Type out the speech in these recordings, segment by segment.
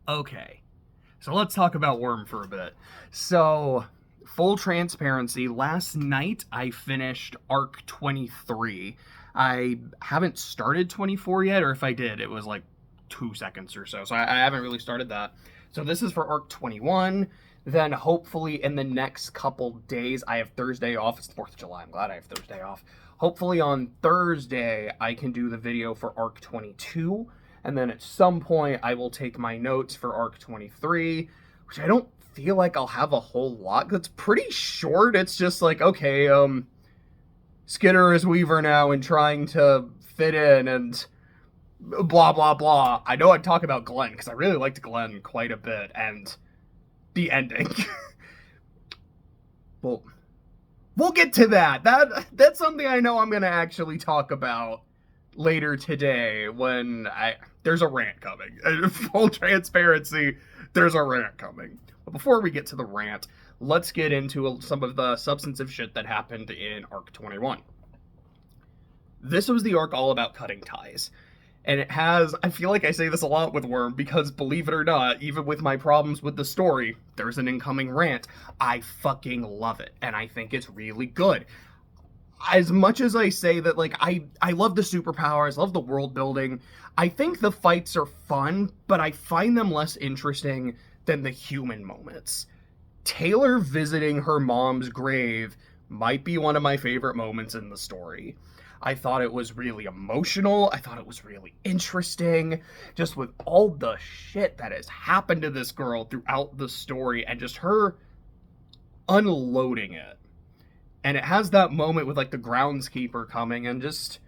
Okay, so let's talk about Worm for a bit. So, full transparency, last night I finished Arc 23. I haven't started 24 yet, or if I did, it was like 2 seconds or so. So I haven't really started that. So this is for Arc 21. Then hopefully in the next couple days, I have Thursday off. It's the 4th of July. I'm glad I have Thursday off. Hopefully on Thursday, I can do the video for Arc 22. And then at some point, I will take my notes for Arc 23, which I don't feel like I'll have a whole lot. That's pretty short. It's just like, okay, Skinner is Weaver now and trying to fit in and blah, blah, blah. I know I'd talk about Glenn because I really liked Glenn quite a bit. And the ending. well, we'll get to that. That's something I know I'm going to actually talk about later today when there's a rant coming. Full transparency, there's a rant coming. But before we get to the rant, let's get into some of the substantive shit that happened in Arc 21. This was the arc all about cutting ties. And it has, I feel like I say this a lot with Worm, because believe it or not, even with my problems with the story, there's an incoming rant. I fucking love it, and I think it's really good. As much as I say that, like, I love the superpowers, love the world building, I think the fights are fun, but I find them less interesting than the human moments. Taylor visiting her mom's grave might be one of my favorite moments in the story. I thought it was really emotional. I thought it was really interesting. Just with all the shit that has happened to this girl throughout the story and just her unloading it. And it has that moment with, like, the groundskeeper coming and just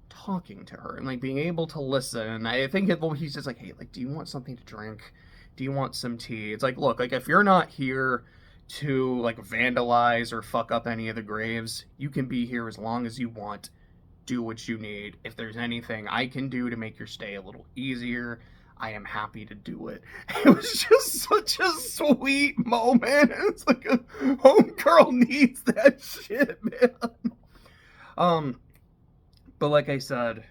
talking to her and, like, being able to listen. And I think he's just like, hey, like, do you want something to drink? Do you want some tea? It's like, look, like, if you're not here to, like, vandalize or fuck up any of the graves, you can be here as long as you want. Do what you need. If there's anything I can do to make your stay a little easier, I am happy to do it. It was just such a sweet moment. It's like a homegirl needs that shit, man. But like I said,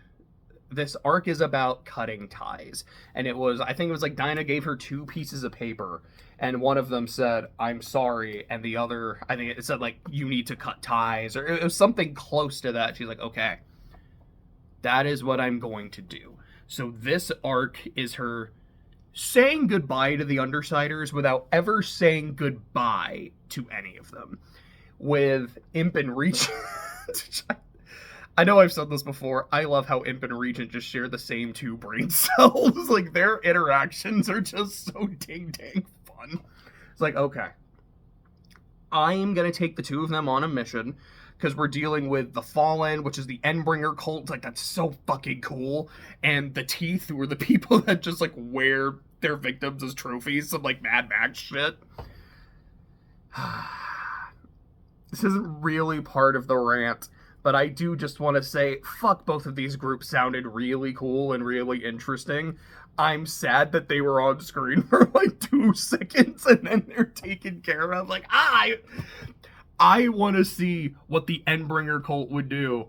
this arc is about cutting ties. And I think it was like Dinah gave her 2 pieces of paper, and one of them said, I'm sorry, and the other, I think it said, like, you need to cut ties, or it was something close to that. She's like, okay, that is what I'm going to do. So this arc is her saying goodbye to the Undersiders without ever saying goodbye to any of them. With Imp and Regent, I know I've said this before, I love how Imp and Regent just share the same 2 brain cells. Like, their interactions are just so ding-dang fun. It's like, okay, I am going to take the 2 of them on a mission, because we're dealing with the Fallen, which is the Endbringer cult. Like, that's so fucking cool. And the Teeth, who are the people that just, like, wear their victims as trophies, some, like, Mad Max shit. This isn't really part of the rant, but I do just want to say, fuck, both of these groups sounded really cool and really interesting. I'm sad that they were on screen for like 2 seconds and then they're taken care of. Like, I want to see what the Endbringer cult would do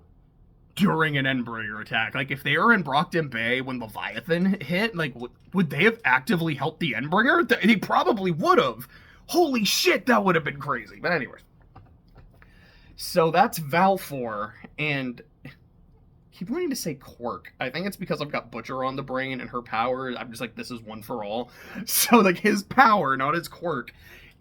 during an Endbringer attack. Like, if they were in Brockton Bay when Leviathan hit, like, would they have actively helped the Endbringer? They probably would have. Holy shit, that would have been crazy. But anyways. So that's Valfor, and I keep wanting to say Quirk. I think it's because I've got Butcher on the brain, and her power, I'm just like, this is one for all. So, like, his power, not his quirk,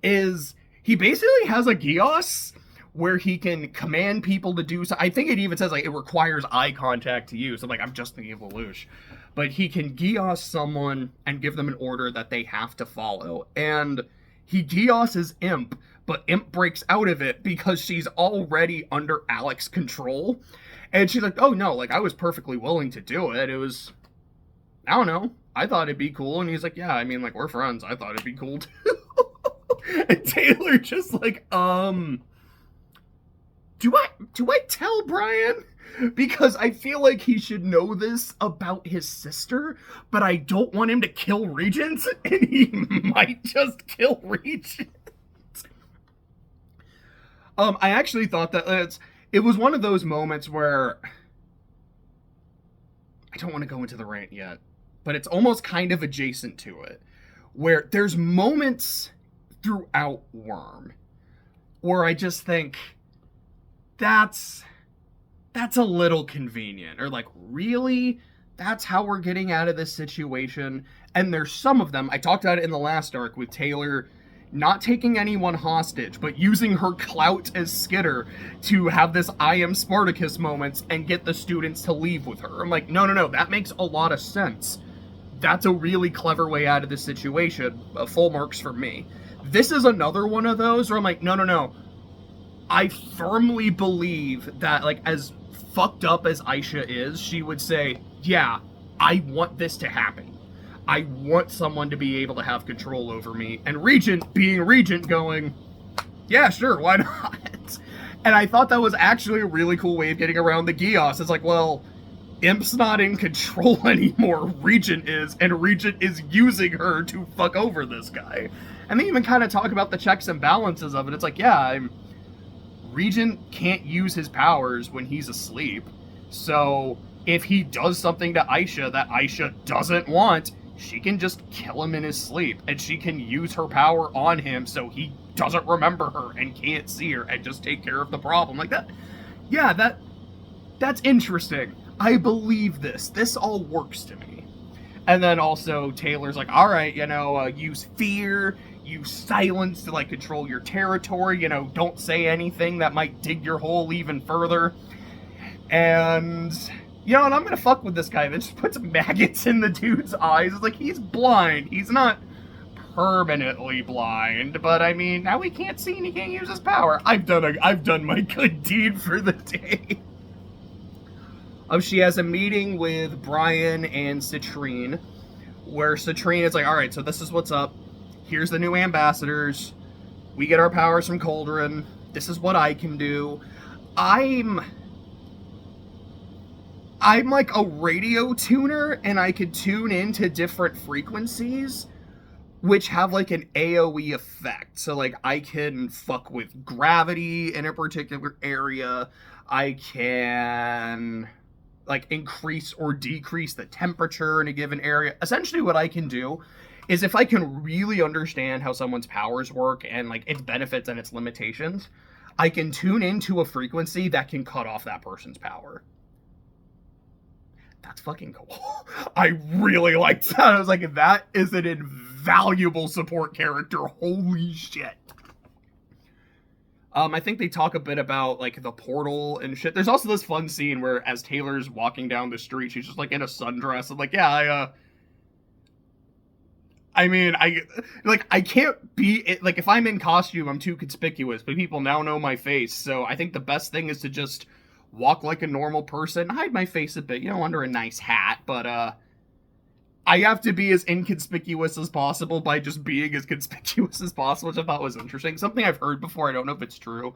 is he basically has a Geos where he can command people to do so. I think it even says, like, it requires eye contact to use. So, like, I'm just thinking of Lelouch. But he can Geos someone and give them an order that they have to follow. And he Geoses Imp, but Imp breaks out of it because she's already under Alex's control. And she's like, oh no, like, I was perfectly willing to do it. It was, I don't know, I thought it'd be cool. And he's like, yeah, I mean, like, we're friends. I thought it'd be cool too. And Taylor just like, do I tell Brian? Because I feel like he should know this about his sister, but I don't want him to kill Regent, and he might just kill Regent. I actually thought that it was one of those moments where I don't want to go into the rant yet. but it's almost kind of adjacent to it, where there's moments throughout Worm where I just think that's a little convenient, or like, really, that's how we're getting out of this situation. And there's some of them, I talked about it in the last arc with Taylor not taking anyone hostage, but using her clout as Skitter to have this I am Spartacus moments and get the students to leave with her. I'm like, no, that makes a lot of sense. That's a really clever way out of this situation. Full marks for me. This is another one of those where I'm like, no. I firmly believe that, like, as fucked up as Aisha is, she would say, yeah, I want this to happen. I want someone to be able to have control over me. And Regent, being Regent, going, yeah, sure, why not? And I thought that was actually a really cool way of getting around the Geass. It's like, well, Imp's not in control anymore, Regent is, and Regent is using her to fuck over this guy. And they even kind of talk about the checks and balances of it. It's like, yeah, Regent can't use his powers when he's asleep. So if he does something to Aisha that Aisha doesn't want, she can just kill him in his sleep, and she can use her power on him so he doesn't remember her and can't see her and just take care of the problem. Like that. Yeah, that's interesting. I believe this. This all works to me. And then also Taylor's like, all right, use fear, use silence to, like, control your territory, don't say anything that might dig your hole even further. And and I'm gonna fuck with this guy that just puts maggots in the dude's eyes. It's like, he's blind. He's not permanently blind, but I mean, now he can't see and he can't use his power. I've done my good deed for the day. She has a meeting with Brian and Citrine, where Citrine is like, all right, so this is what's up. Here's the new ambassadors. We get our powers from Cauldron. This is what I can do. I'm like a radio tuner, and I could tune into different frequencies, which have like an AoE effect. So like, I can fuck with gravity in a particular area. I can like increase or decrease the temperature in a given area. Essentially what I can do is, if I can really understand how someone's powers work and like its benefits and its limitations, I can tune into a frequency that can cut off that person's power. That's fucking cool. I really liked that. I was like, that is an invaluable support character. Holy shit. I think they talk a bit about, like, the portal and shit. There's also this fun scene where, as Taylor's walking down the street, she's just, like, in a sundress. And, like, yeah, I can't be, like, if I'm in costume, I'm too conspicuous, but people now know my face. So I think the best thing is to just walk like a normal person, hide my face a bit, under a nice hat, but, I have to be as inconspicuous as possible by just being as conspicuous as possible, which I thought was interesting. Something I've heard before, I don't know if it's true.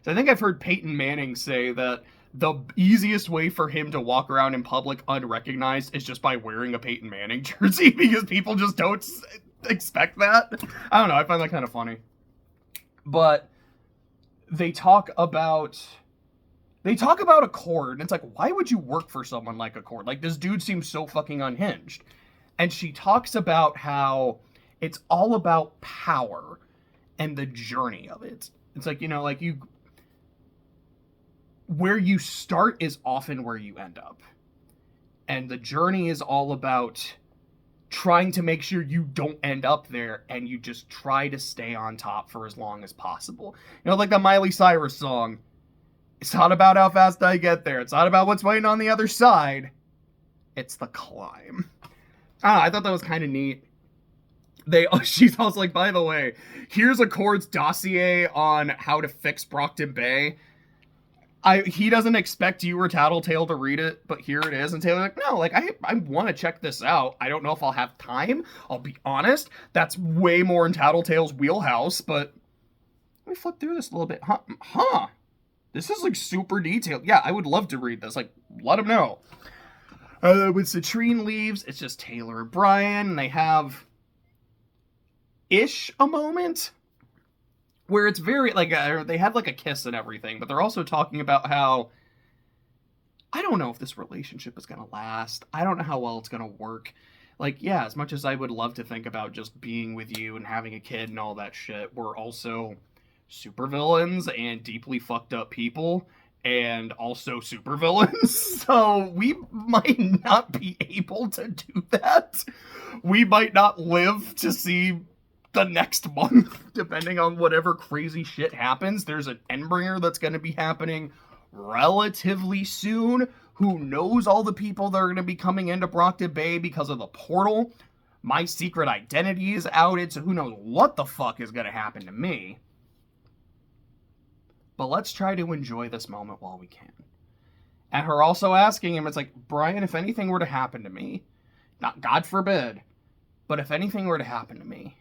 So I think I've heard Peyton Manning say that the easiest way for him to walk around in public unrecognized is just by wearing a Peyton Manning jersey, because people just don't expect that. I don't know, I find that kind of funny. But they talk about Accord, and it's like, why would you work for someone like Accord? Like, this dude seems so fucking unhinged. And she talks about how it's all about power and the journey of it. It's like, where you start is often where you end up. And the journey is all about trying to make sure you don't end up there, and you just try to stay on top for as long as possible. Like the Miley Cyrus song, it's not about how fast I get there. It's not about what's waiting on the other side. It's the climb. I thought that was kind of neat. She's also like, by the way, here's Accord's dossier on how to fix Brockton Bay. He doesn't expect you or Tattletale to read it, but here it is. And Taylor's like, no, like, I want to check this out. I don't know if I'll have time. I'll be honest. That's way more in Tattletale's wheelhouse, but let me flip through this a little bit. Huh. This is, like, super detailed. Yeah, I would love to read this. Like, let him know. When Citrine leaves, it's just Taylor and Brian, and they have a moment where it's very, like, they have, like, a kiss and everything, but they're also talking about how, I don't know if this relationship is going to last. I don't know how well it's going to work. Like, yeah, as much as I would love to think about just being with you and having a kid and all that shit, we're also supervillains and deeply fucked up people and also supervillains. So we might not be able to do that. We might not live to see the next month, depending on whatever crazy shit happens. There's an Endbringer that's going to be happening relatively soon. Who knows all the people that are going to be coming into Brockton Bay because of the portal? My secret identity is outed, so who knows what the fuck is going to happen to me. But let's try to enjoy this moment while we can. And her also asking him, it's like, Brian, if anything were to happen to me, not God forbid, but if anything were to happen to me,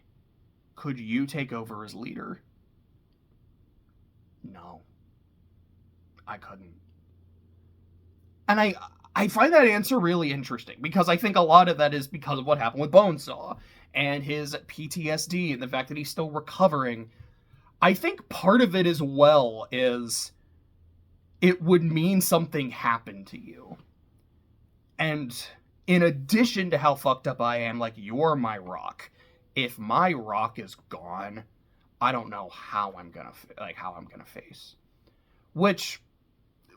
could you take over as leader? No. I couldn't. And I find that answer really interesting, because I think a lot of that is because of what happened with Bonesaw and his PTSD and the fact that he's still recovering. I think part of it as well is it would mean something happened to you. And in addition to how fucked up I am, like, you're my rock. If my rock is gone, I don't know how I'm gonna face. Which,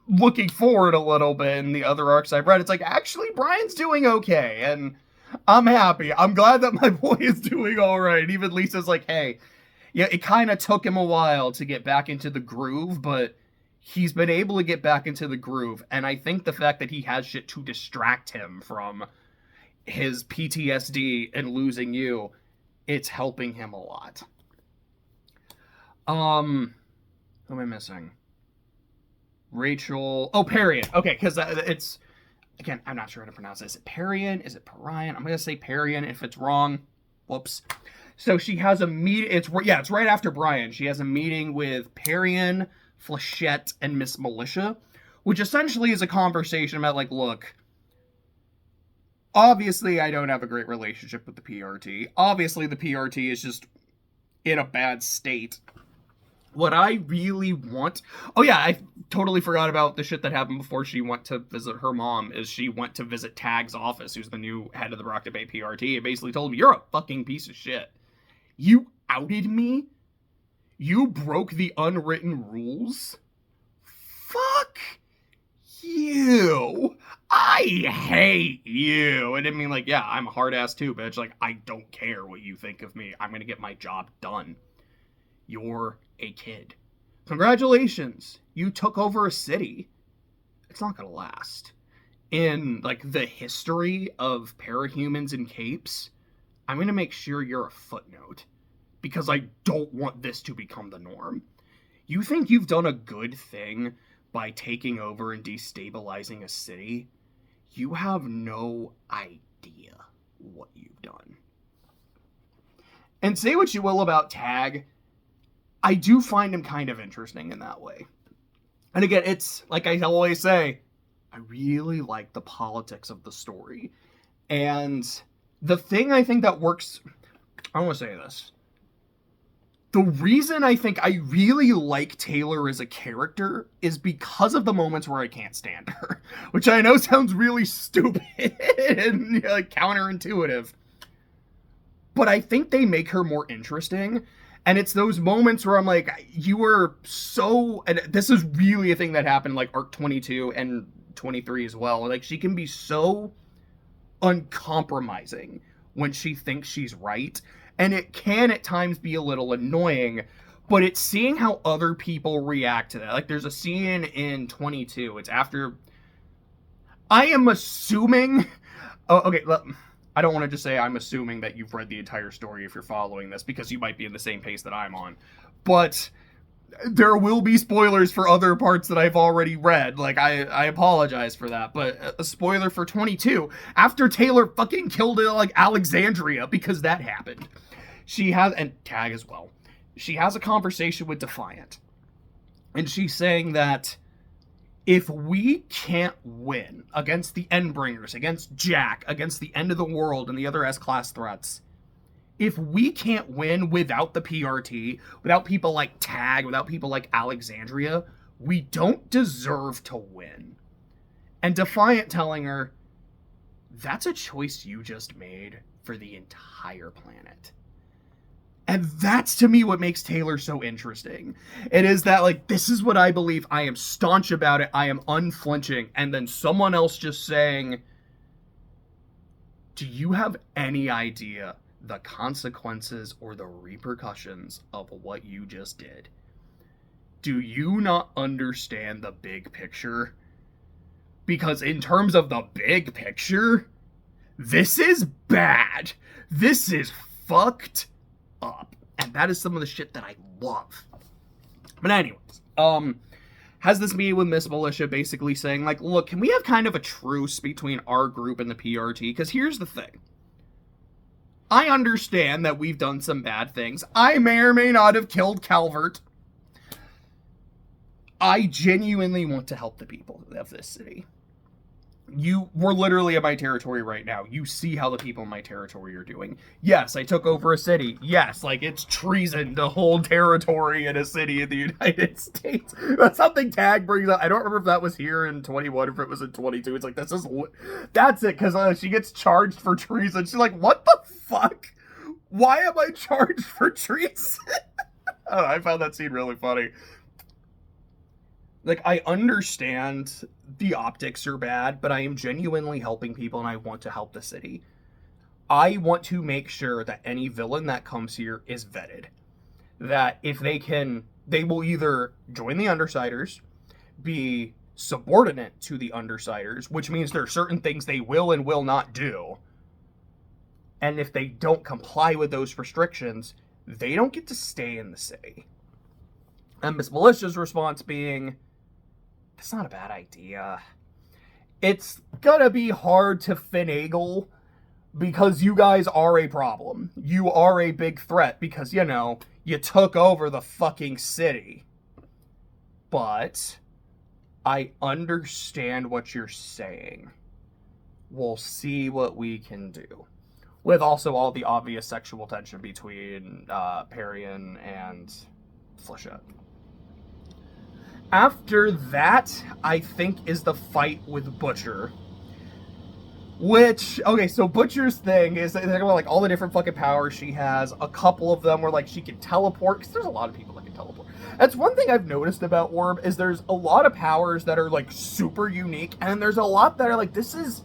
looking forward a little bit in the other arcs I've read, it's like, actually, Brian's doing okay, and I'm happy. I'm glad that my boy is doing all right. Even Lisa's like, hey, yeah, it kind of took him a while to get back into the groove, but he's been able to get back into the groove, and I think the fact that he has shit to distract him from his PTSD and losing you, it's helping him a lot. Who am I missing? Rachel. Oh, Parian. Okay, because it's, again, I'm not sure how to pronounce it. Is it Parian? Is it Parian? I'm going to say Parian. If it's wrong, whoops. So she has a meeting. It's right after Brian. She has a meeting with Parian, Flechette, and Miss Militia, which essentially is a conversation about, like, look, obviously I don't have a great relationship with the PRT. Obviously the PRT is just in a bad state. What I really want... Oh yeah, I totally forgot about the shit that happened before she went to visit her mom, is she went to visit Tag's office, who's the new head of the Brockton Bay PRT, and basically told him, you're a fucking piece of shit. You outed me? You broke the unwritten rules? Fuck you. I hate you. And I mean, like, yeah, I'm a hard ass too, bitch. Like, I don't care what you think of me. I'm gonna get my job done. You're a kid. Congratulations. You took over a city. It's not gonna last. In, like, the history of parahumans and capes, I'm gonna make sure you're a footnote. Because I don't want this to become the norm. You think you've done a good thing by taking over and destabilizing a city? You have no idea what you've done. And say what you will about Tag, I do find him kind of interesting in that way. And again, it's, like I always say, I really like the politics of the story. And the thing I think that works... I want to say this. The reason I think I really like Taylor as a character is because of the moments where I can't stand her. Which I know sounds really stupid and counterintuitive. But I think they make her more interesting. And it's those moments where I'm like, you were so... And this is really a thing that happened like Arc 22 and 23 as well. Like, she can be so uncompromising when she thinks she's right. And it can at times be a little annoying, but it's seeing how other people react to that. Like, there's a scene in 22. It's after... I am assuming... Oh, okay, I don't want to just say I'm assuming that you've read the entire story if you're following this, because you might be in the same pace that I'm on. But there will be spoilers for other parts that I've already read. Like, I apologize for that. But a spoiler for 22. After Taylor fucking killed like Alexandria, because that happened. She has, and Tag as well, she has a conversation with Defiant. And she's saying that if we can't win against the Endbringers, against Jack, against the End of the World and the other S-Class threats, if we can't win without the PRT, without people like Tag, without people like Alexandria, we don't deserve to win. And Defiant telling her, that's a choice you just made for the entire planet. And that's, to me, what makes Taylor so interesting. It is that, like, this is what I believe. I am staunch about it. I am unflinching. And then someone else just saying, do you have any idea the consequences or the repercussions of what you just did? Do you not understand the big picture? Because in terms of the big picture, this is bad. This is fucked up. And that is some of the shit that I love. But anyways, has this meeting with Miss Militia basically saying, like, look, can we have kind of a truce between our group and the PRT? Because here's the thing. I understand that we've done some bad things. I may or may not have killed Calvert. I genuinely want to help the people of this city. We're literally in my territory right now. You see how the people in my territory are doing. Yes, I took over a city. Yes, like, it's treason to hold territory in a city in the United States. That's something Tag brings up. I don't remember if that was here in 21 or if it was in 22. It's like, that's it, because she gets charged for treason. She's like, what the fuck? Why am I charged for treason? Oh, I found that scene really funny. Like, I understand the optics are bad, but I am genuinely helping people and I want to help the city. I want to make sure that any villain that comes here is vetted. That if they will either join the Undersiders, be subordinate to the Undersiders, which means there are certain things they will and will not do. And if they don't comply with those restrictions, they don't get to stay in the city. And Miss Militia's response being, that's not a bad idea. It's gonna be hard to finagle because you guys are a problem. You are a big threat because, you know, you took over the fucking city. But I understand what you're saying. We'll see what we can do. With also all the obvious sexual tension between Parian and Flechette. After that, I think, is the fight with Butcher. Which, okay, so Butcher's thing is, they're talking about, like, all the different fucking powers she has. A couple of them were, like, she can teleport, because there's a lot of people that can teleport. That's one thing I've noticed about Orb, is there's a lot of powers that are, like, super unique, and there's a lot that are, like, this is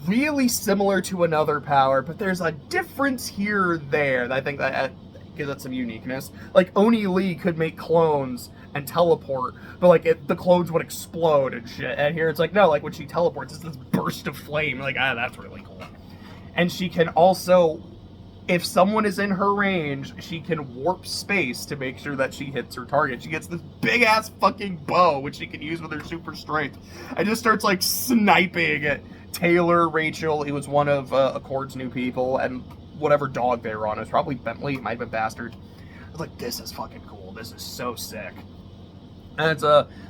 really similar to another power, but there's a difference here or there that I think that gives it some uniqueness. Like, Oni Lee could make clones and teleport, but like the clones would explode and shit. And here it's like, no, like when she teleports, it's this burst of flame. Like, that's really cool. And she can also, if someone is in her range, she can warp space to make sure that she hits her target. She gets this big ass fucking bow, which she can use with her super strength, and just starts like sniping at Taylor, Rachel. He was one of Accord's new people, and whatever dog they were on. It was probably Bentley. It might have been Bastard. I was like, this is fucking cool. This is so sick. And it's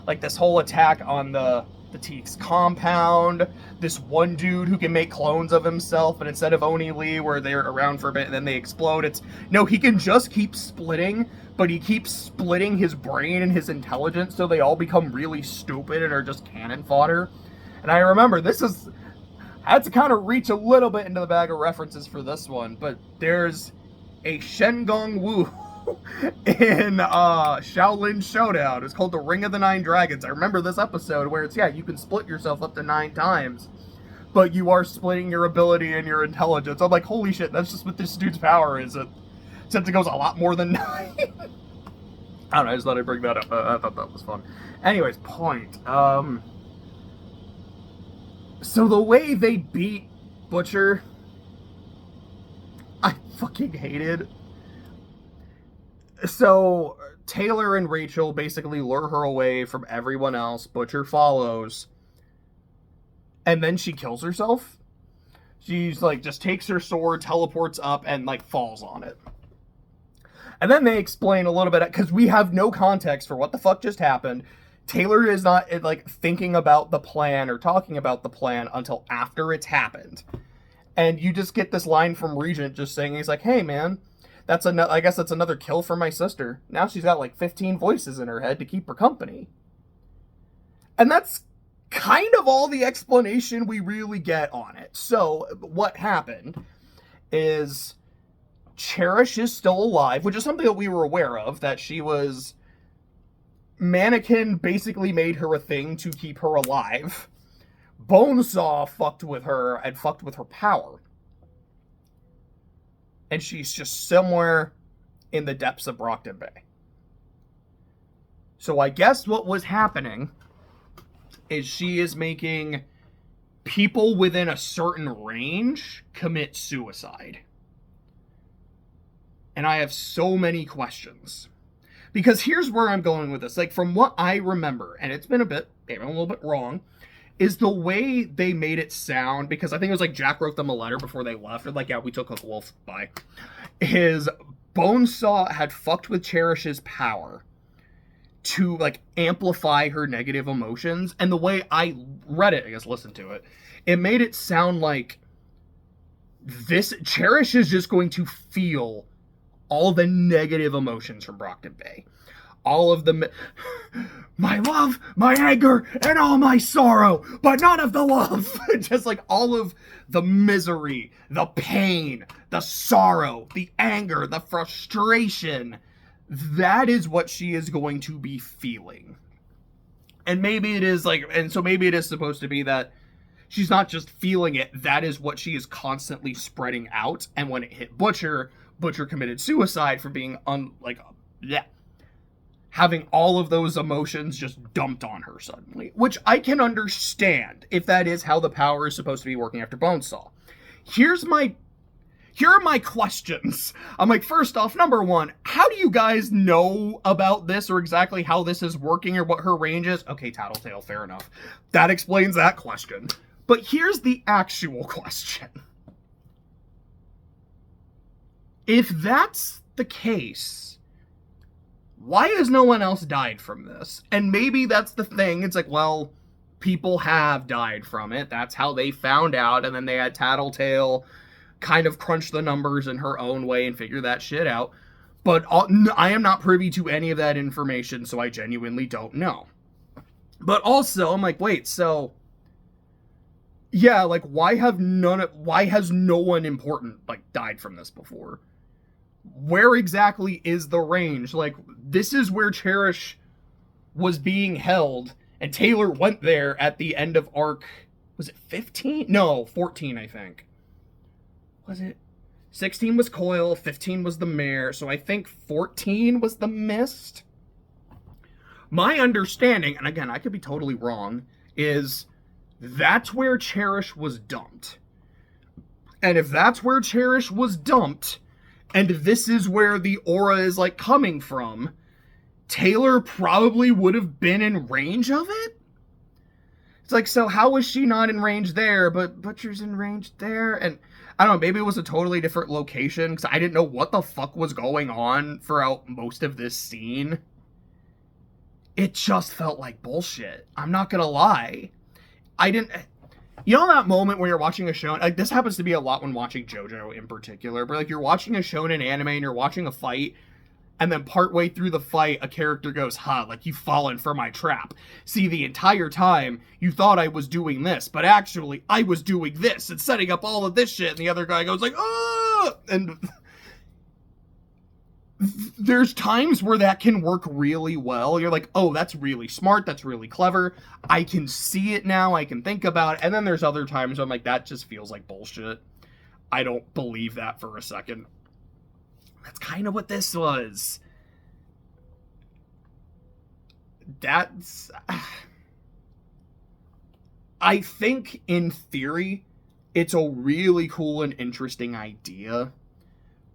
like this whole attack on the Teak's compound. This one dude who can make clones of himself, and instead of Oni Lee, where they're around for a bit and then they explode, it's no, he can just keep splitting, but he keeps splitting his brain and his intelligence, so they all become really stupid and are just cannon fodder. And I remember I had to kind of reach a little bit into the bag of references for this one, but there's a Shengong Wu in Shaolin Showdown. It's called the Ring of the Nine Dragons. I remember this episode where it's, you can split yourself up to 9 times, but you are splitting your ability and your intelligence. I'm like, holy shit, that's just what this dude's power is. Except it goes a lot more than 9. I don't know, I just thought I'd bring that up. I thought that was fun. Anyways, point. So the way they beat Butcher, I fucking hated. So Taylor and Rachel basically lure her away from everyone else. Butcher follows. And then she kills herself. She's like, just takes her sword, teleports up, and like falls on it. And then they explain a little bit, because we have no context for what the fuck just happened. Taylor is not like thinking about the plan or talking about the plan until after it's happened. And you just get this line from Regent just saying, he's like, hey man, I guess that's another kill for my sister. Now she's got like 15 voices in her head to keep her company. And that's kind of all the explanation we really get on it. So what happened is Cherish is still alive, which is something that we were aware of, that she was... Mannequin basically made her a thing to keep her alive. Bonesaw fucked with her and fucked with her power. And she's just somewhere in the depths of Brockton Bay. So I guess what was happening is she is making people within a certain range commit suicide. And I have so many questions. Because here's where I'm going with this. Like, from what I remember, and it's been maybe a little bit wrong, is the way they made it sound, because I think it was like Jack wrote them a letter before they left. They're like, yeah, we took a wolf, bye. His Bonesaw had fucked with Cherish's power to, like, amplify her negative emotions. And the way I read it, I guess listened to it, it made it sound like this Cherish is just going to feel all the negative emotions from Brockton Bay. All of the... my love, my anger, and all my sorrow, but none of the love. Just like all of the misery, the pain, the sorrow, the anger, the frustration. That is what she is going to be feeling. And maybe it is like... And so maybe it is supposed to be that she's not just feeling it. That is what she is constantly spreading out. And when it hit Butcher committed suicide for being having all of those emotions just dumped on her suddenly, which I can understand if that is how the power is supposed to be working after Bonesaw. Here are my questions. I'm like, first off, number one, how do you guys know about this or exactly how this is working or what her range is? Okay, Tattletale, fair enough. That explains that question. But here's the actual question. If that's the case, why has no one else died from this? And maybe that's the thing. It's like, well, people have died from it. That's how they found out. And then they had Tattletale kind of crunch the numbers in her own way and figure that shit out. But I am not privy to any of that information, so I genuinely don't know. But also, I'm like, wait, so... yeah, like, why has no one important, like, died from this before? Where exactly is the range? Like, this is where Cherish was being held, and Taylor went there at the end of arc... was it 15? No, 14, I think. Was it? 16 was Coil, 15 was the Mare, so I think 14 was the Mist. My understanding, and again, I could be totally wrong, is that's where Cherish was dumped. And if that's where Cherish was dumped, and this is where the aura is, like, coming from, Taylor probably would have been in range of it? It's like, so how was she not in range there, but Butcher's in range there? And I don't know, maybe it was a totally different location, because I didn't know what the fuck was going on throughout most of this scene. It just felt like bullshit. I'm not gonna lie. You know that moment where you're watching a show, like, this happens to be a lot when watching JoJo in particular, but, like, you're watching a shonen anime and you're watching a fight, and then partway through the fight, a character goes, like, you've fallen for my trap. See, the entire time, you thought I was doing this, but actually, I was doing this, and setting up all of this shit, and the other guy goes like, ah! And there's times where that can work really well. You're like, oh, that's really smart, that's really clever, I can see it now, I can think about it. And then there's other times where I'm like, that just feels like bullshit. I don't believe that for a second. That's kind of what this was. I think, in theory, it's a really cool and interesting idea.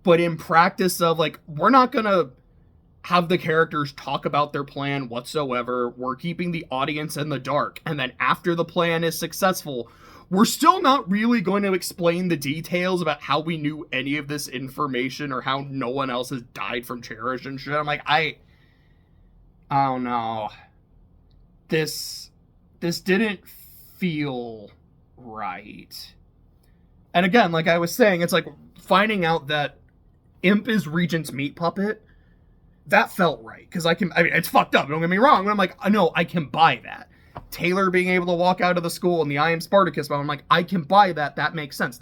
But in practice of, like, we're not gonna have the characters talk about their plan whatsoever. We're keeping the audience in the dark. And then after the plan is successful, we're still not really going to explain the details about how we knew any of this information or how no one else has died from Cherish and shit. I'm like, oh no. This didn't feel right. And again, like I was saying, it's like finding out that Imp is Regent's meat puppet. That felt right. Because I mean, it's fucked up, don't get me wrong. But I'm like, no, I can buy that. Taylor being able to walk out of the school in the I Am Spartacus moment, I'm like, I can buy that. That makes sense.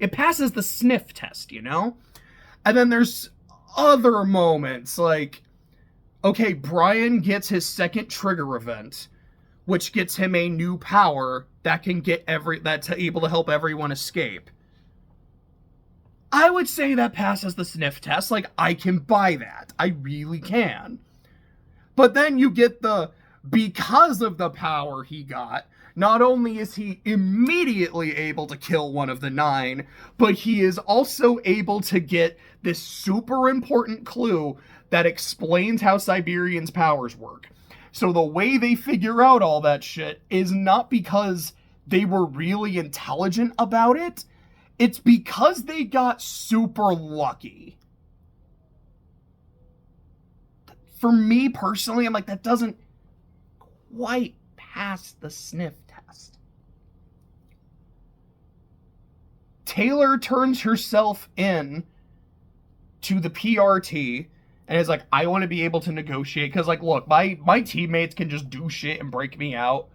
It passes the sniff test, you know? And then there's other moments like, okay, Brian gets his second trigger event, which gets him a new power that can get that's able to help everyone escape. I would say that passes the sniff test. Like, I can buy that. I really can. But then you get because of the power he got, not only is he immediately able to kill one of the 9, but he is also able to get this super important clue that explains how Siberian's powers work. So the way they figure out all that shit is not because they were really intelligent about it. It's because they got super lucky. For me personally, I'm like, that doesn't quite pass the sniff test. Taylor turns herself in to the PRT and is like, I want to be able to negotiate. Because, like, look, my teammates can just do shit and break me out.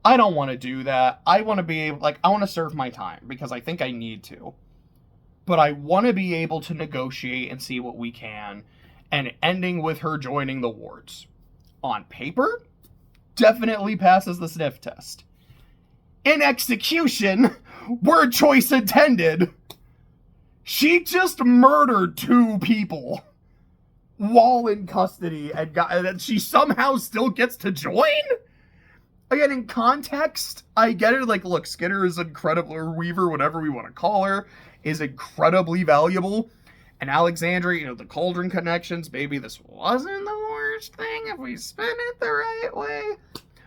I don't want to do that. I want to be able, like, I want to serve my time because I think I need to. But I want to be able to negotiate and see what we can. And ending with her joining the wards. On paper, definitely passes the sniff test. In execution, word choice intended, she just murdered 2 people while in custody and she somehow still gets to join? Again, in context, I get it. Like, look, Skinner is incredible, or Weaver, whatever we want to call her, is incredibly valuable. And Alexandria, the Cauldron connections, maybe this wasn't the worst thing if we spin it the right way.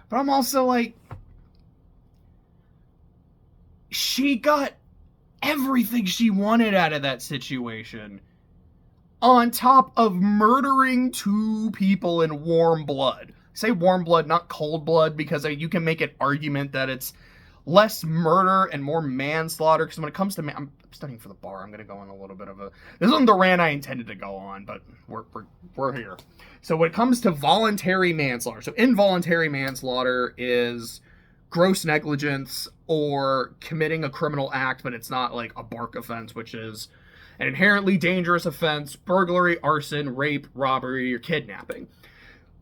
But I'm also like, she got everything she wanted out of that situation. On top of murdering 2 people in warm blood. I say warm blood, not cold blood, because you can make an argument that it's less murder and more manslaughter. Because when it comes to I'm studying for the bar, I'm going to go on a little bit of a... This isn't the rant I intended to go on, but we're here. So when it comes to voluntary manslaughter, so involuntary manslaughter is gross negligence or committing a criminal act, but it's not like a bark offense, which is an inherently dangerous offense, burglary, arson, rape, robbery, or kidnapping.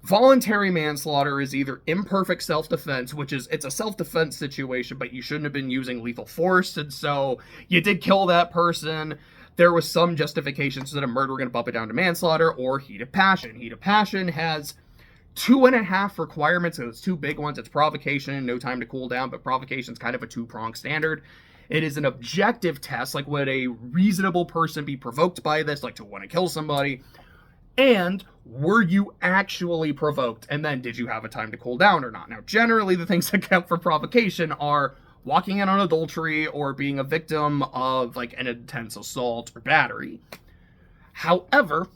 Voluntary manslaughter is either imperfect self-defense, which is, it's a self-defense situation, but you shouldn't have been using lethal force, and so you did kill that person. There was some justification, so that a murder, we're going to bump it down to manslaughter, or heat of passion. Heat of passion has 2.5 requirements, so it's 2 big ones. It's provocation, no time to cool down, but provocation is kind of a 2-pronged standard. It is an objective test, like would a reasonable person be provoked by this, like to want to kill somebody? And were you actually provoked? And then did you have a time to cool down or not? Now, generally the things that count for provocation are walking in on adultery or being a victim of like an intense assault or battery. However,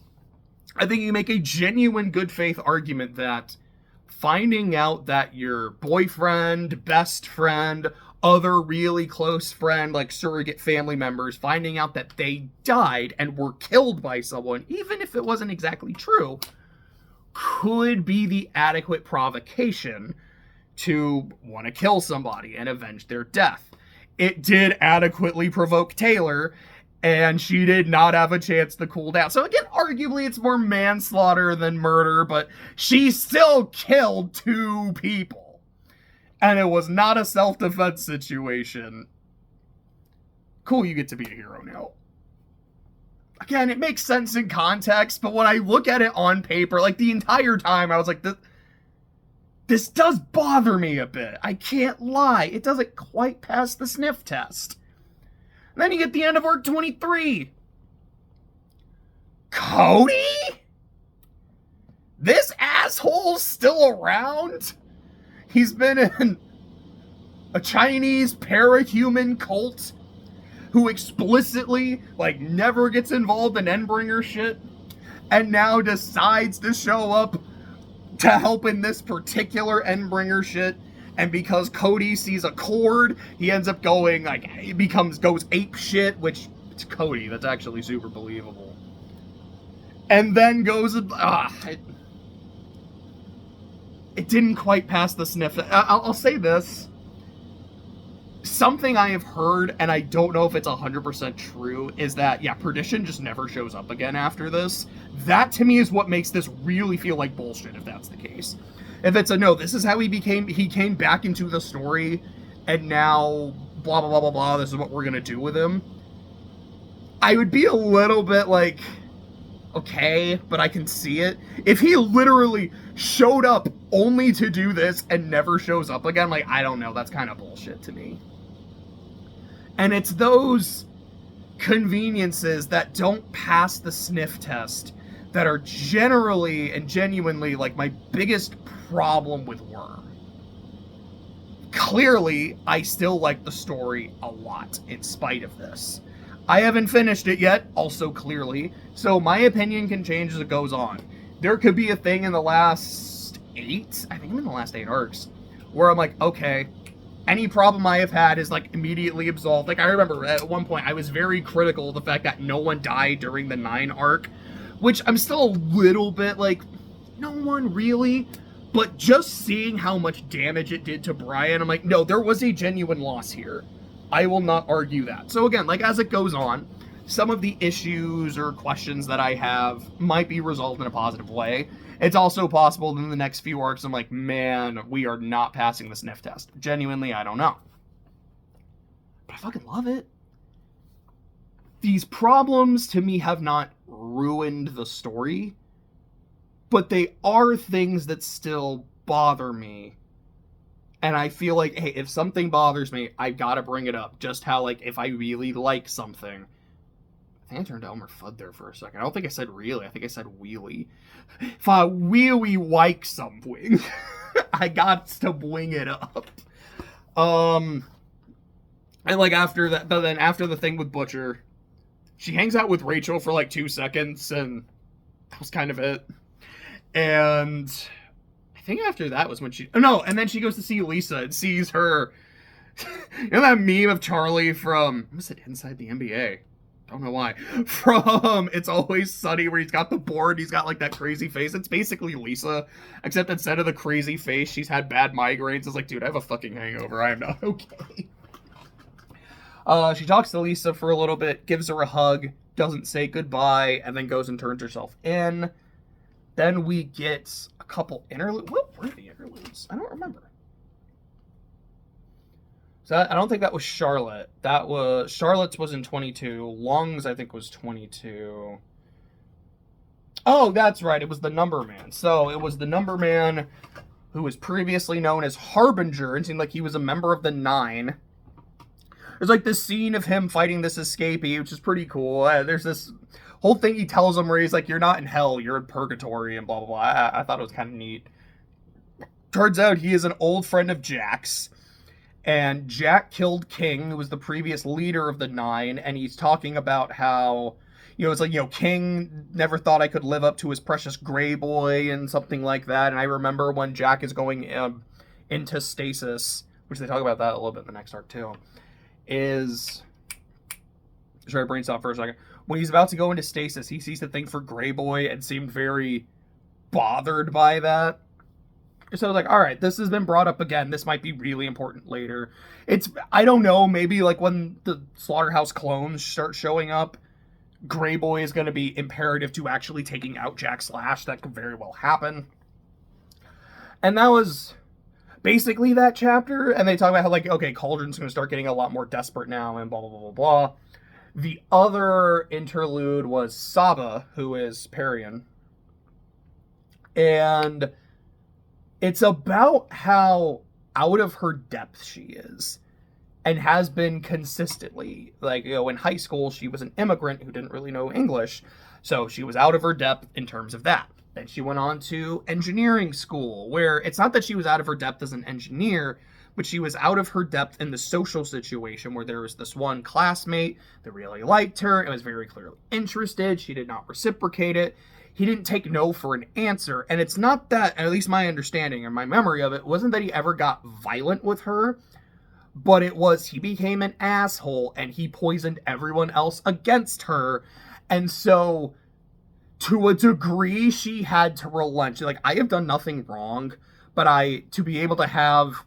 I think you make a genuine good faith argument that finding out that your boyfriend, best friend, other really close friend, like surrogate family members, finding out that they died and were killed by someone, even if it wasn't exactly true, could be the adequate provocation to want to kill somebody and avenge their death. It did adequately provoke Taylor, and she did not have a chance to cool down. So again, arguably it's more manslaughter than murder, but she still killed 2 people. And it was not a self-defense situation. Cool, you get to be a hero now. Again, it makes sense in context, but when I look at it on paper, like the entire time, I was like, this does bother me a bit. I can't lie. It doesn't quite pass the sniff test. And then you get the end of Arc 23. Cody? This asshole's still around? He's been in a Chinese parahuman cult who explicitly, like, never gets involved in Endbringer shit, and now decides to show up to help in this particular Endbringer shit. And because Cody sees a cord, he ends up going, like, goes ape shit, which, it's Cody, that's actually super believable. And then goes, it didn't quite pass the sniff. I'll say this. Something I have heard, and I don't know if it's 100% true, is that, yeah, Perdition just never shows up again after this. That, to me, is what makes this really feel like bullshit, if that's the case. If it's a, no, this is how he came back into the story, and now, blah, blah, blah, blah, blah, this is what we're gonna do with him. I would be a little bit like, okay, but I can see it. If he literally showed up only to do this and never shows up again, like, I don't know, that's kind of bullshit to me. And it's those conveniences that don't pass the sniff test that are generally and genuinely, like, my biggest problem with Worm. Clearly, I still like the story a lot, in spite of this. I haven't finished it yet, also clearly, so my opinion can change as it goes on. There could be a thing in the last 8, I think I'm in the last 8 arcs, where I'm like, okay, any problem I have had is, like, immediately absolved. Like, I remember at one point, I was very critical of the fact that no one died during the 9 arc, which I'm still a little bit like, no one really, but just seeing how much damage it did to Brian, I'm like, no, there was a genuine loss here. I will not argue that. So again, like, as it goes on, some of the issues or questions that I have might be resolved in a positive way. It's also possible that in the next few arcs, I'm like, man, we are not passing the sniff test. Genuinely, I don't know. But I fucking love it. These problems, to me, have not ruined the story, but they are things that still bother me. And I feel like, hey, if something bothers me, I gotta bring it up. Just how, like, if I really like something... I think I turned Elmer Fudd there for a second. I don't think I said really. I think I said wheelie. If I really like something, I got to bring it up. And, like, after that... But then after the thing with Butcher, she hangs out with Rachel for, like, 2 seconds, and that was kind of it. And... I think after that was when she... Oh, no, and then she goes to see Lisa and sees her... You know that meme of Charlie from... What was it? Inside the NBA? Don't know why. From It's Always Sunny, where he's got the board, he's got, like, that crazy face. It's basically Lisa, except instead of the crazy face, she's had bad migraines. It's like, dude, I have a fucking hangover. I am not okay. She talks to Lisa for a little bit, gives her a hug, doesn't say goodbye, and then goes and turns herself in. Then we get a couple interludes. What were the interludes? I don't remember. So I don't think that was Charlotte. That was... Charlotte's was in 22. Long's, I think, was 22. Oh, that's right. It was the Number Man. So it was the Number Man who was previously known as Harbinger and seemed like he was a member of the 9. There's, like, this scene of him fighting this escapee, which is pretty cool. There's this whole thing he tells him where he's like, you're not in hell, you're in purgatory, and blah, blah, blah. I thought it was kind of neat. Turns out he is an old friend of Jack's, and Jack killed King, who was the previous leader of the 9, and he's talking about how, you know, it's like, you know, King never thought I could live up to his precious gray boy, and something like that. And I remember when Jack is going into stasis, which they talk about that a little bit in the next arc, too, is... Sorry, brain stop for a second. When he's about to go into stasis, he sees the thing for Grey Boy and seemed very bothered by that. So I was like, alright, this has been brought up again. This might be really important later. It's, I don't know, maybe like when the Slaughterhouse clones start showing up, Grey Boy is going to be imperative to actually taking out Jack Slash. That could very well happen. And that was basically that chapter. And they talk about how, like, okay, Cauldron's going to start getting a lot more desperate now and blah, blah, blah, blah, blah. The other interlude was Saba, who is Parian. And it's about how out of her depth she is. And has been consistently. Like, you know, in high school, she was an immigrant who didn't really know English. So she was out of her depth in terms of that. Then she went on to engineering school, where it's not that she was out of her depth as an engineer, but she was out of her depth in the social situation where there was this one classmate that really liked her and was very clearly interested. She did not reciprocate it. He didn't take no for an answer. And it's not that, at least my understanding and my memory of it, wasn't that he ever got violent with her, but it was he became an asshole and he poisoned everyone else against her. And so, to a degree, she had to relent. She's like, I have done nothing wrong, but to be able to have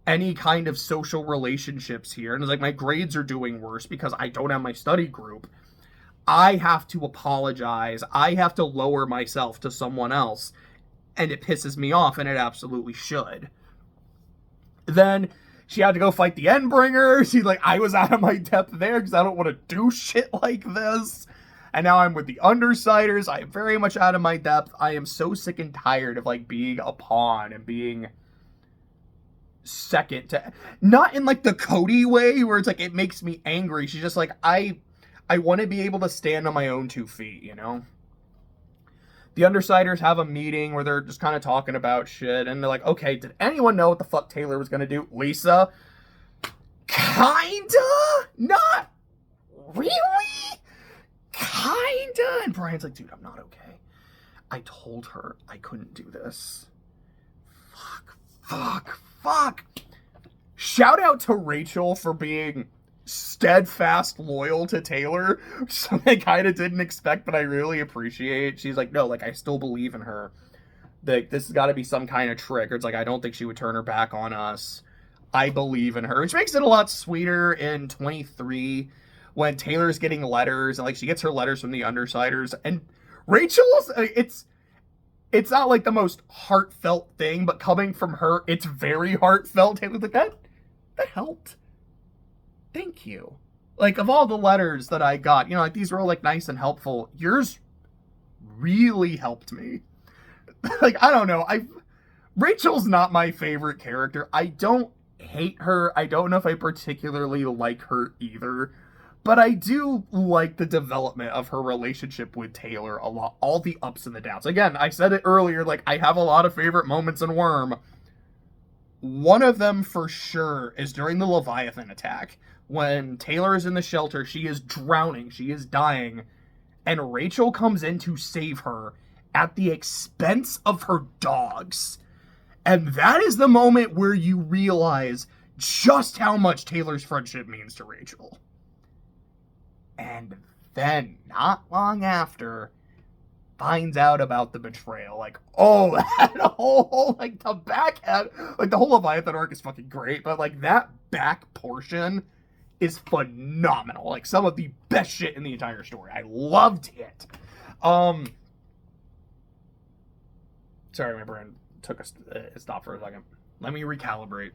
any kind of social relationships here, and it's like my grades are doing worse because I don't have my study group, I have to apologize. I have to lower myself to someone else, and it pisses me off, and it absolutely should. Then she had to go fight the Endbringer. She's like, I was out of my depth there because I don't want to do shit like this. And now I'm with the Undersiders. I am very much out of my depth. I am so sick and tired of, like, being a pawn and being second to... Not in, like, the Cody way where it's like, it makes me angry. She's just like, I want to be able to stand on my own 2 feet, you know? The Undersiders have a meeting where they're just kind of talking about shit, and they're like, okay, did anyone know what the fuck Taylor was going to do? Lisa? Kinda? Not really? Kinda? And Brian's like, dude, I'm not okay. I told her I couldn't do this. Fuck. Shout out to Rachel for being steadfast loyal to Taylor, something I kind of didn't expect, but I really appreciate. She's like, no, like, I still believe in her. Like, this has got to be some kind of trick. Or it's like, I don't think she would turn her back on us. I believe in her, which makes it a lot sweeter in 23 when Taylor's getting letters, and like she gets her letters from the Undersiders, and Rachel's, it's not like the most heartfelt thing, but coming from her, it's very heartfelt. Taylor's like, that helped. Thank you. Like, of all the letters that I got, you know, like, these were all, like, nice and helpful. Yours really helped me. Like, I don't know. Rachel's not my favorite character. I don't hate her. I don't know if I particularly like her either. But I do like the development of her relationship with Taylor a lot. All the ups and the downs. Again, I said it earlier, like, I have a lot of favorite moments in Worm. One of them, for sure, is during the Leviathan attack. When Taylor is in the shelter, she is drowning, she is dying, and Rachel comes in to save her at the expense of her dogs. And that is the moment where you realize just how much Taylor's friendship means to Rachel. And then, not long after, finds out about the betrayal. Like, oh, that whole, like, the back end, like, the whole Leviathan arc is fucking great, but, like, that back portion is phenomenal. Like, some of the best shit in the entire story. I loved it. Sorry, my brain took a stop for a second. Let me recalibrate.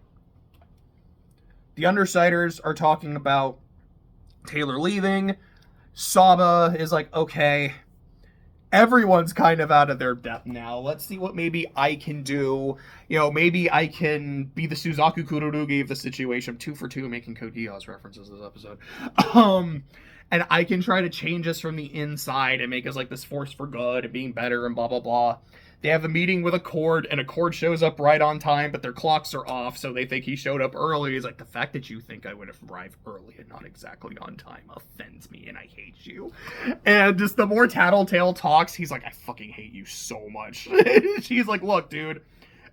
The Undersiders are talking about Taylor leaving. Saba is like, okay, everyone's kind of out of their depth now. Let's see what maybe I can do. You know, maybe I can be the Suzaku Kurorugi of the situation. 2 for 2 making Code Geass references this episode. And I can try to change us from the inside and make us like this force for good and being better and blah, blah, blah. They have a meeting with Accord, and Accord shows up right on time, but their clocks are off, so they think he showed up early. He's like, the fact that you think I would have arrived early and not exactly on time offends me, and I hate you. And just the more Tattletale talks, he's like, I fucking hate you so much. She's like, look, dude,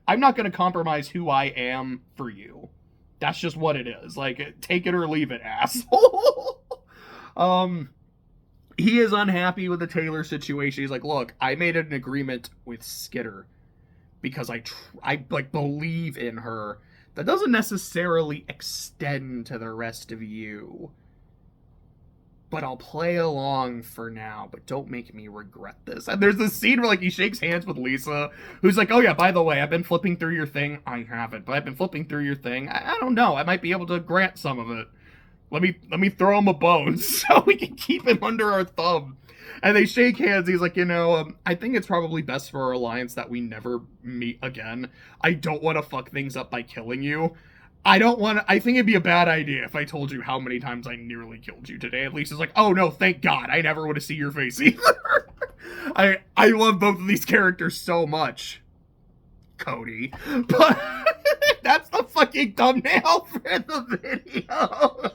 I'm not going to compromise who I am for you. That's just what it is. Like, take it or leave it, asshole. He is unhappy with the Taylor situation. He's like, look, I made an agreement with Skitter because I like believe in her. That doesn't necessarily extend to the rest of you. But I'll play along for now, but don't make me regret this. And there's this scene where, like, he shakes hands with Lisa, who's like, oh yeah, by the way, I've been flipping through your thing. I haven't, but I've been flipping through your thing. I don't know. I might be able to grant some of it. Let me throw him a bone so we can keep him under our thumb. And they shake hands. He's like, you know, I think it's probably best for our alliance that we never meet again. I don't want to fuck things up by killing you. I think it'd be a bad idea if I told you how many times I nearly killed you today. At least it's like, oh no, thank God. I never want to see your face either. I love both of these characters so much. Cody. But that's the fucking thumbnail for the video.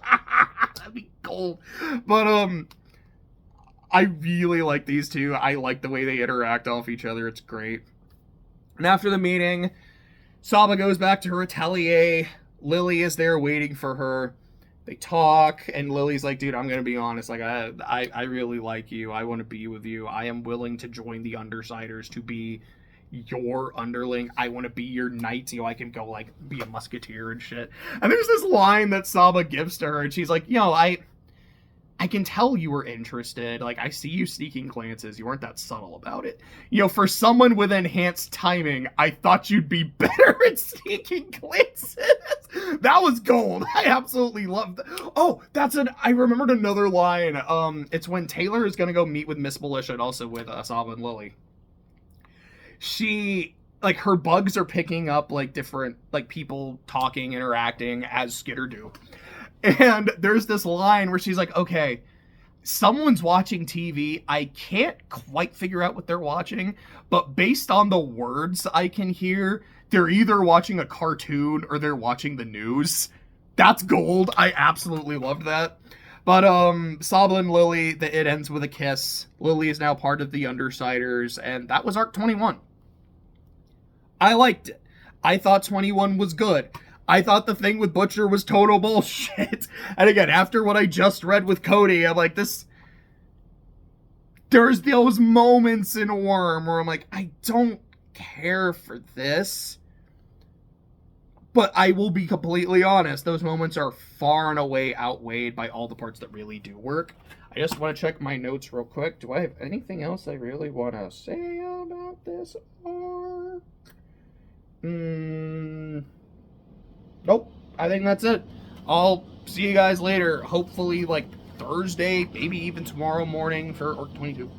That'd be gold. But, I really like these two. I like the way they interact off each other. It's great. And after the meeting, Saba goes back to her atelier. Lily is there waiting for her. They talk, and Lily's like, dude, I'm going to be honest. Like, I really like you. I want to be with you. I am willing to join the Undersiders to be your underling. I want to be your knight so I can go, like, be a musketeer and shit. And there's this line that Saba gives to her, and she's like, I can tell you were interested. Like, I see you sneaking glances. You weren't that subtle about it. For someone with enhanced timing, I thought you'd be better at sneaking glances. That was gold. I absolutely loved that. Oh, I remembered another line. It's when Taylor is going to go meet with Miss Militia and also with Saba and Lily. She, like, her bugs are picking up, like, different, like, people talking, interacting, as Skitter do. And there's this line where she's like, okay, someone's watching TV. I can't quite figure out what they're watching, but based on the words I can hear, they're either watching a cartoon or they're watching the news. That's gold. I absolutely loved that. But Saba and Lily, it ends with a kiss. Lily is now part of the Undersiders, and that was arc 21. I liked it. I thought 21 was good. I thought the thing with Butcher was total bullshit. And again, after what I just read with Cody, I'm like, there's those moments in Worm where I'm like, I don't care for this. But I will be completely honest, those moments are far and away outweighed by all the parts that really do work. I just want to check my notes real quick. Do I have anything else I really want to say about this arc? Nope, I think that's it. I'll see you guys later. Hopefully, like, Thursday, maybe even tomorrow morning for Arc 22.